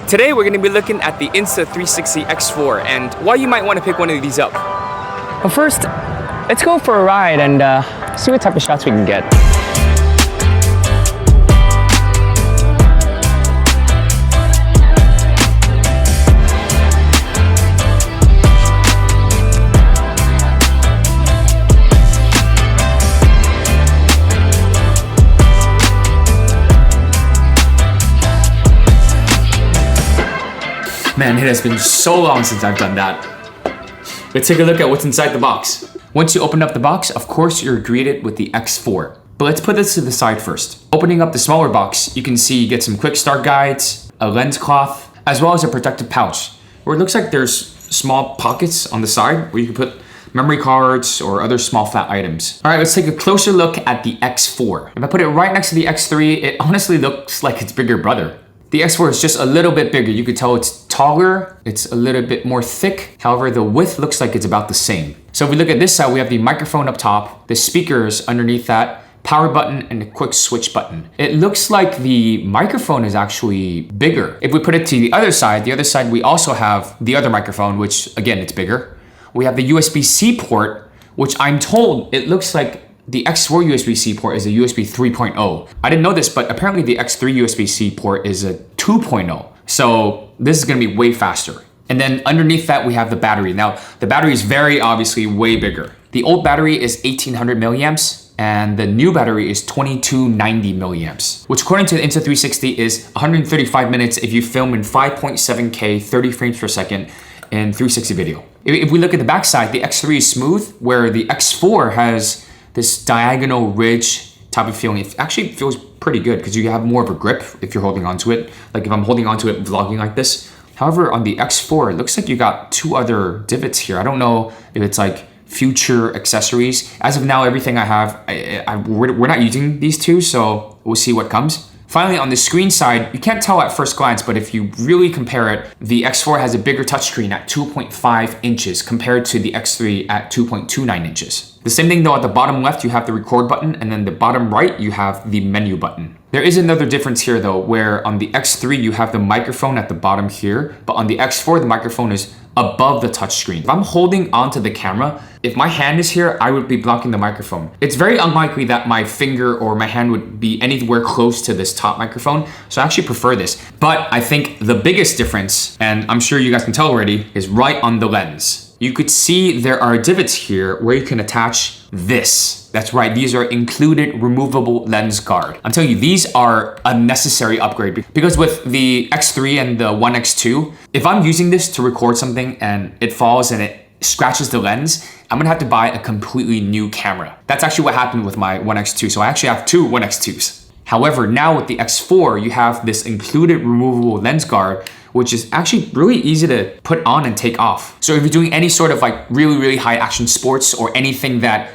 Today we're going to be looking at the Insta360 X4 and why you might want to pick one of these up. But first, let's go for a ride and see what type of shots we can get. Man, it has been so long since I've done that. Let's take a look at what's inside the box. Once you open up the box, of course you're greeted with the X4. But let's put this to the side first. Opening up the smaller box, you can see you get some quick start guides, a lens cloth, as well as a protective pouch, where it looks like there's small pockets on the side where you can put memory cards or other small flat items. All right, let's take a closer look at the X4. If I put it right next to the X3, it honestly looks like its bigger brother. The X4 is just a little bit bigger. You could tell it's taller, it's a little bit more thick. However, the width looks like it's about the same. So if we look at this side, we have the microphone up top, the speakers underneath that, power button, and a quick switch button. It looks like the microphone is actually bigger. If we put it to the other side we also have the other microphone, which again, it's bigger. We have the USB-C port, which I'm told it looks like the X4 USB-C port is a USB 3.0. I didn't know this, but apparently the X3 USB-C port is a 2.0. So this is gonna be way faster. And then underneath that, we have the battery. Now, the battery is very obviously way bigger. The old battery is 1800 milliamps, and the new battery is 2290 milliamps, which according to the Insta360 is 135 minutes if you film in 5.7K, 30 frames per second in 360 video. If we look at the backside, the X3 is smooth, where the X4 has this diagonal ridge type of feeling. It actually feels pretty good because you have more of a grip if you're holding onto it. Like if I'm holding onto it vlogging like this. However, on the X4, it looks like you got two other divots here. I don't know if it's like future accessories. As of now, everything I have, we're not using these two, so we'll see what comes. Finally, on the screen side, you can't tell at first glance, but if you really compare it, the X4 has a bigger touchscreen at 2.5 inches compared to the X3 at 2.29 inches. The same thing though, at the bottom left, you have the record button, and then the bottom right, you have the menu button. There is another difference here though, where on the X3, you have the microphone at the bottom here, but on the X4, the microphone is above the touchscreen. If I'm holding onto the camera, if my hand is here, I would be blocking the microphone. It's very unlikely that my finger or my hand would be anywhere close to this top microphone, so I actually prefer this. But I think the biggest difference, and I'm sure you guys can tell already, is right on the lens. You could see there are divots here where you can attach this. That's right, these are included removable lens guard. I'm telling you, these are a necessary upgrade because with the X3 and the One X2, if I'm using this to record something and it falls and it scratches the lens, I'm gonna have to buy a completely new camera. That's actually what happened with my One X2. So I actually have two One X2s. However, now with the X4, you have this included removable lens guard, which is actually really easy to put on and take off. So if you're doing any sort of like really high action sports or anything that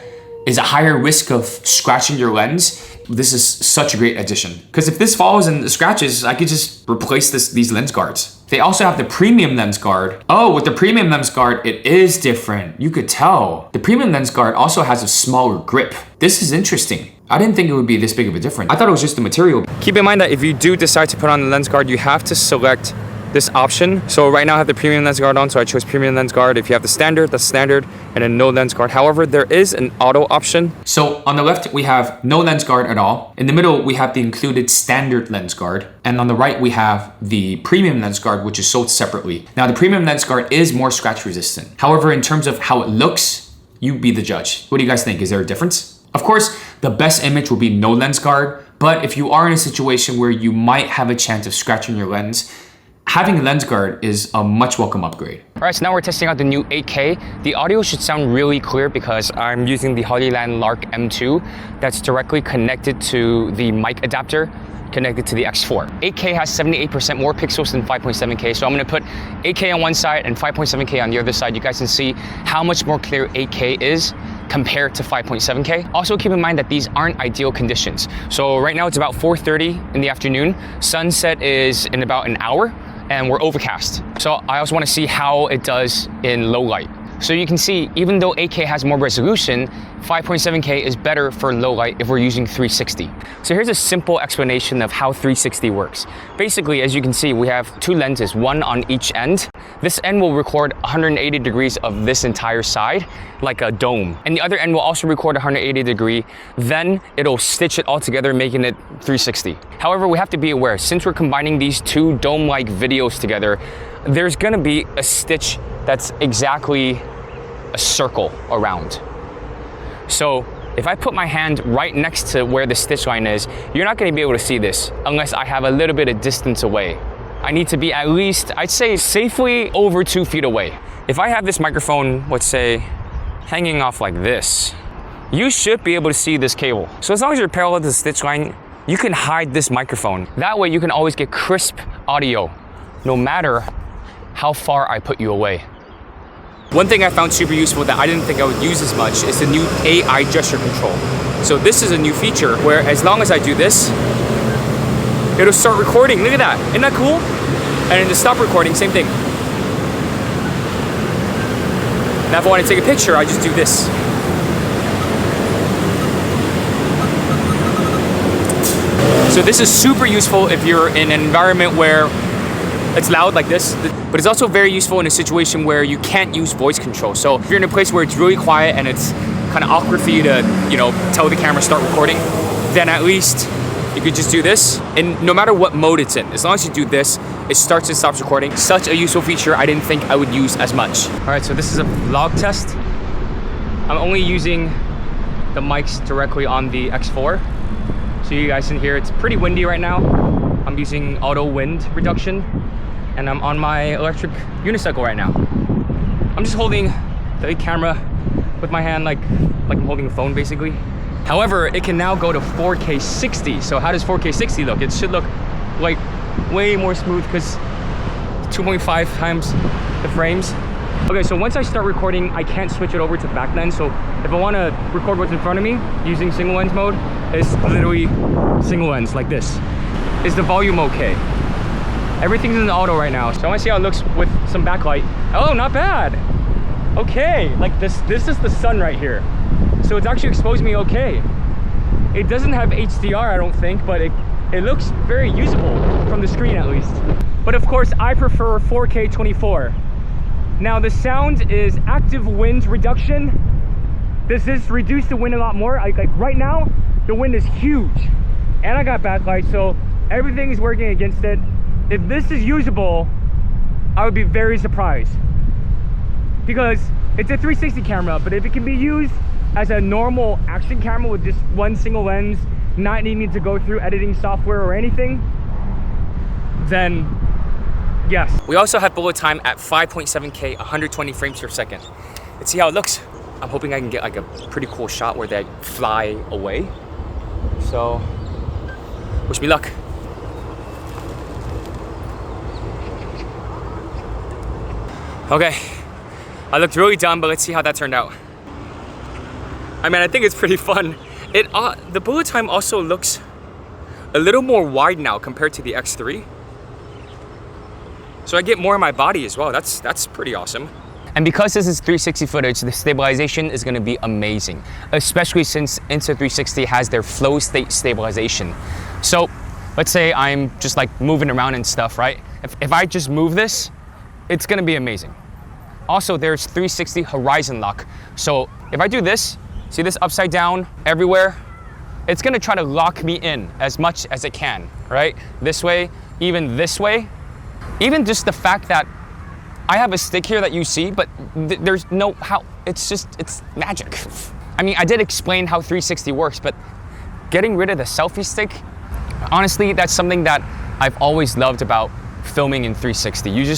is a higher risk of scratching your lens, this is such a great addition. Because if this falls and scratches, I could just replace these lens guards. They also have the premium lens guard. Oh, with the premium lens guard, it is different. You could tell. The premium lens guard also has a smaller grip. This is interesting. I didn't think it would be this big of a difference. I thought it was just the material. Keep in mind that if you do decide to put on the lens guard, you have to select this option. So right now I have the premium lens guard on, so I chose premium lens guard. If you have the standard, that's standard, and then no lens guard. However, there is an auto option. So on the left, we have no lens guard at all. In the middle, we have the included standard lens guard. And on the right, we have the premium lens guard, which is sold separately. Now the premium lens guard is more scratch resistant. However, in terms of how it looks, you be the judge. What do you guys think? Is there a difference? Of course, the best image will be no lens guard, but if you are in a situation where you might have a chance of scratching your lens, having a lens guard is a much welcome upgrade. All right, so now we're testing out the new 8K. The audio should sound really clear because I'm using the Hollyland Lark M2 that's directly connected to the mic adapter connected to the X4. 8K has 78% more pixels than 5.7K, so I'm gonna put 8K on one side and 5.7K on the other side. You guys can see how much more clear 8K is compared to 5.7K. Also keep in mind that these aren't ideal conditions. So right now it's about 4:30 in the afternoon. Sunset is in about an hour and we're overcast. So I also wanna see how it does in low light. So you can see, even though 8K has more resolution, 5.7K is better for low light if we're using 360. So here's a simple explanation of how 360 works. Basically, as you can see, we have two lenses, one on each end. This end will record 180 degrees of this entire side, like a dome. And the other end will also record 180 degree, then it'll stitch it all together, making it 360. However, we have to be aware, since we're combining these two dome-like videos together, there's gonna be a stitch that's exactly a circle around. So if I put my hand right next to where the stitch line is, you're not gonna be able to see this unless I have a little bit of distance away. I need to be at least, I'd say safely over 2 feet away. If I have this microphone, let's say, hanging off like this, you should be able to see this cable. So as long as you're parallel to the stitch line, you can hide this microphone. That way you can always get crisp audio, no matter how far I put you away. One thing I found super useful that I didn't think I would use as much is the new AI gesture control. So this is a new feature where as long as I do this, it'll start recording. Look at that, isn't that cool? And then to stop recording, same thing. Now if I want to take a picture, I just do this. So this is super useful if you're in an environment where it's loud like this, but it's also very useful in a situation where you can't use voice control. So if you're in a place where it's really quiet and it's kind of awkward for you to, tell the camera start recording, then at least you could just do this. And no matter what mode it's in, as long as you do this, it starts and stops recording. Such a useful feature I didn't think I would use as much. All right, so this is a vlog test. I'm only using the mics directly on the X4. So you guys can hear it's pretty windy right now. I'm using auto wind reduction, and I'm on my electric unicycle right now. I'm just holding the camera with my hand like I'm holding a phone basically. However, it can now go to 4K 60. So how does 4K 60 look? It should look like way more smooth because 2.5 times the frames. Okay, so once I start recording, I can't switch it over to back lens. So if I want to record what's in front of me using single lens mode, it's literally single lens like this. Is the volume okay? Everything's in auto right now. So I want to see how it looks with some backlight. Oh, not bad. Okay, like this is the sun right here. So it's actually exposing me okay. It doesn't have HDR, I don't think, but it looks very usable from the screen at least. But of course, I prefer 4K 24. Now the sound is active wind reduction. This is reduced the wind a lot more. Like right now, the wind is huge. And I got backlight, so everything is working against it. If this is usable, I would be very surprised. Because it's a 360 camera, but if it can be used as a normal action camera with just one single lens, not needing to go through editing software or anything, then yes. We also have bullet time at 5.7K, 120 frames per second. Let's see how it looks. I'm hoping I can get like a pretty cool shot where they fly away. So, wish me luck. Okay, I looked really dumb, but let's see how that turned out. I mean, I think it's pretty fun. The bullet time also looks a little more wide now compared to the X3. So I get more of my body as well. That's pretty awesome. And because this is 360 footage, the stabilization is gonna be amazing, especially since Insta360 has their flow state stabilization. So let's say I'm just like moving around and stuff, right? If I just move this, it's gonna be amazing. Also, there's 360 horizon lock. So if I do this, see this upside down everywhere, it's gonna try to lock me in as much as it can, right? This way, even this way. Even just the fact that I have a stick here that you see, but there's no how, it's magic. I mean, I did explain how 360 works, but getting rid of the selfie stick, honestly, that's something that I've always loved about filming in 360.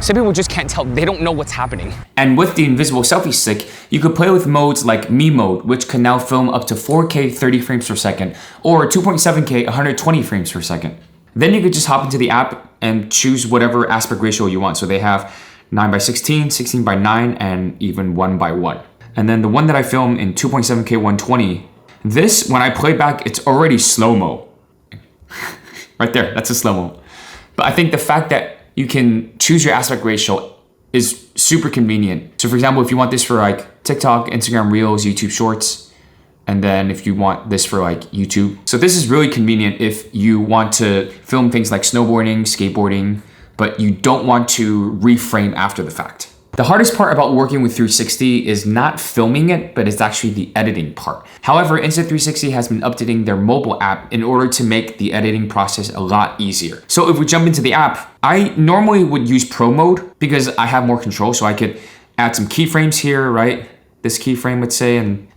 Some people just can't tell, they don't know what's happening. And with the invisible selfie stick, you could play with modes like Me mode, which can now film up to 4K 30 frames per second, or 2.7K 120 frames per second. Then you could just hop into the app and choose whatever aspect ratio you want. So they have 9:16, 16:9, and even 1:1. And then the one that I film in 2.7K 120, this, when I play back, it's already slow-mo. Right there, that's a slow-mo. But I think the fact that you can choose your aspect ratio is super convenient. So for example, if you want this for like TikTok, Instagram Reels, YouTube Shorts, and then if you want this for like YouTube. So this is really convenient if you want to film things like snowboarding, skateboarding, but you don't want to reframe after the fact. The hardest part about working with 360 is not filming it, but it's actually the editing part. However, Insta360 has been updating their mobile app in order to make the editing process a lot easier. So if we jump into the app, I normally would use Pro mode because I have more control, so I could add some keyframes here, right? This keyframe, let's say, and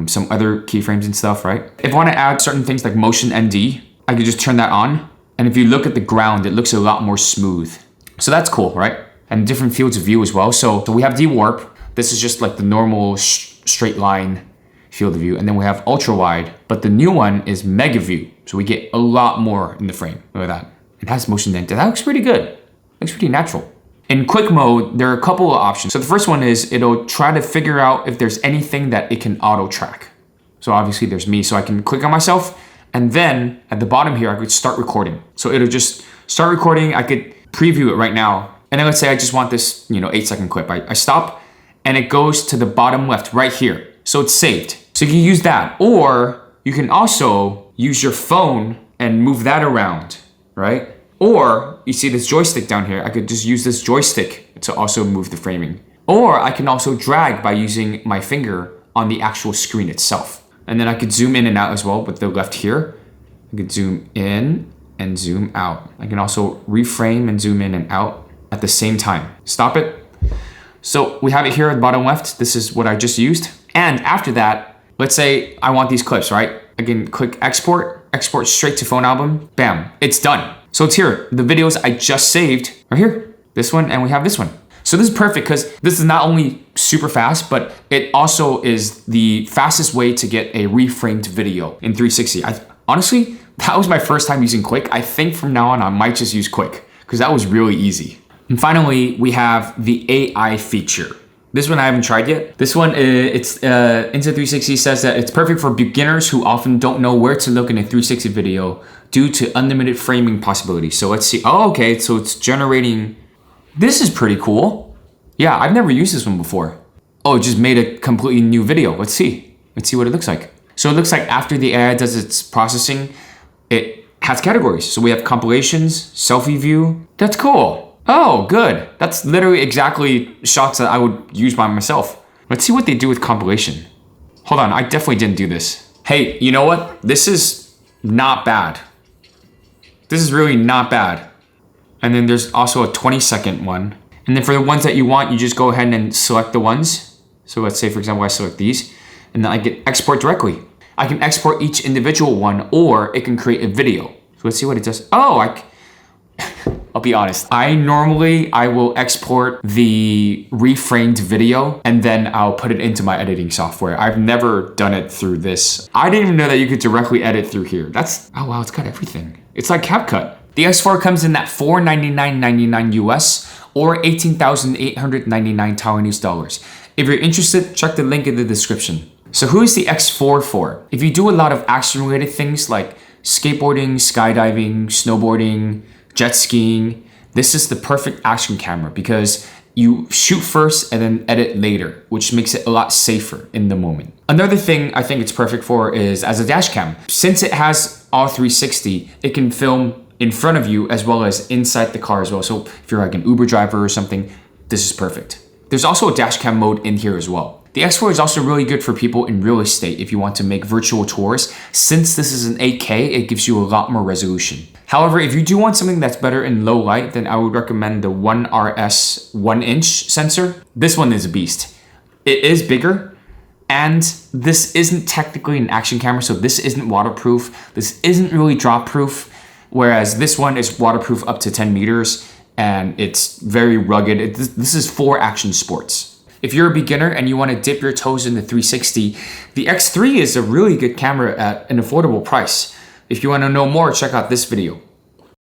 some other keyframes and stuff, right? If I want to add certain things like motion ND, I could just turn that on. And if you look at the ground, it looks a lot more smooth. So that's cool, right? And different fields of view as well. So we have de-warp. This is just like the normal straight line field of view. And then we have ultra wide, but the new one is mega view. So we get a lot more in the frame. Look at that. It has motion dent. That looks pretty good. Looks pretty natural. In quick mode, there are a couple of options. So the first one is it'll try to figure out if there's anything that it can auto track. So obviously there's me. So I can click on myself. And then at the bottom here, I could start recording. So it'll just start recording. I could preview it right now. And then let's say I just want this, 8-second clip. I stop and it goes to the bottom left right here. So it's saved. So you can use that. Or you can also use your phone and move that around, right? Or you see this joystick down here. I could just use this joystick to also move the framing. Or I can also drag by using my finger on the actual screen itself. And then I could zoom in and out as well with the left here. I could zoom in and zoom out. I can also reframe and zoom in and out at the same time. Stop it. So we have it here at the bottom left. This is what I just used. And after that, let's say I want these clips, right? I can click export straight to phone album. Bam, it's done. So it's here. The videos I just saved are here. This one, and we have this one. So this is perfect because this is not only super fast, but it also is the fastest way to get a reframed video in 360. Honestly, that was my first time using Quick. I think from now on, I might just use Quick because that was really easy. And finally, we have the AI feature. This one I haven't tried yet. This one, Insta360 says that it's perfect for beginners who often don't know where to look in a 360 video due to unlimited framing possibilities. So let's see. Oh, okay, so it's generating. This is pretty cool. Yeah, I've never used this one before. Oh, it just made a completely new video. Let's see. Let's see what it looks like. So it looks like after the AI does its processing, it has categories. So we have compilations, selfie view. That's cool. Oh, good. That's literally exactly shots that I would use by myself. Let's see what they do with compilation. Hold on, I definitely didn't do this. Hey, you know what? This is not bad. This is really not bad. And then there's also a 20-second one. And then for the ones that you want, you just go ahead and select the ones. So let's say, for example, I select these, and then I get export directly. I can export each individual one, or it can create a video. So let's see what it does. Oh, I'll be honest. I will export the reframed video and then I'll put it into my editing software. I've never done it through this. I didn't even know that you could directly edit through here. Oh wow, it's got everything. It's like CapCut. The X4 comes in at $499.99 US or 18,899 Taiwanese dollars. If you're interested, check the link in the description. So who is the X4 for? If you do a lot of action related things like skateboarding, skydiving, snowboarding, jet skiing, this is the perfect action camera because you shoot first and then edit later, which makes it a lot safer in the moment. Another thing I think it's perfect for is as a dash cam. Since it has all 360, it can film in front of you as well as inside the car as well. So if you're like an Uber driver or something, this is perfect. There's also a dash cam mode in here as well. The X4 is also really good for people in real estate if you want to make virtual tours. Since this is an 8K, it gives you a lot more resolution. However, if you do want something that's better in low light, then I would recommend the 1RS 1-inch sensor. This one is a beast. It is bigger, and this isn't technically an action camera, so this isn't waterproof. This isn't really drop proof, whereas this one is waterproof up to 10 meters, and it's very rugged. This is for action sports. If you're a beginner and you want to dip your toes into 360, the X3 is a really good camera at an affordable price. If you want to know more, check out this video.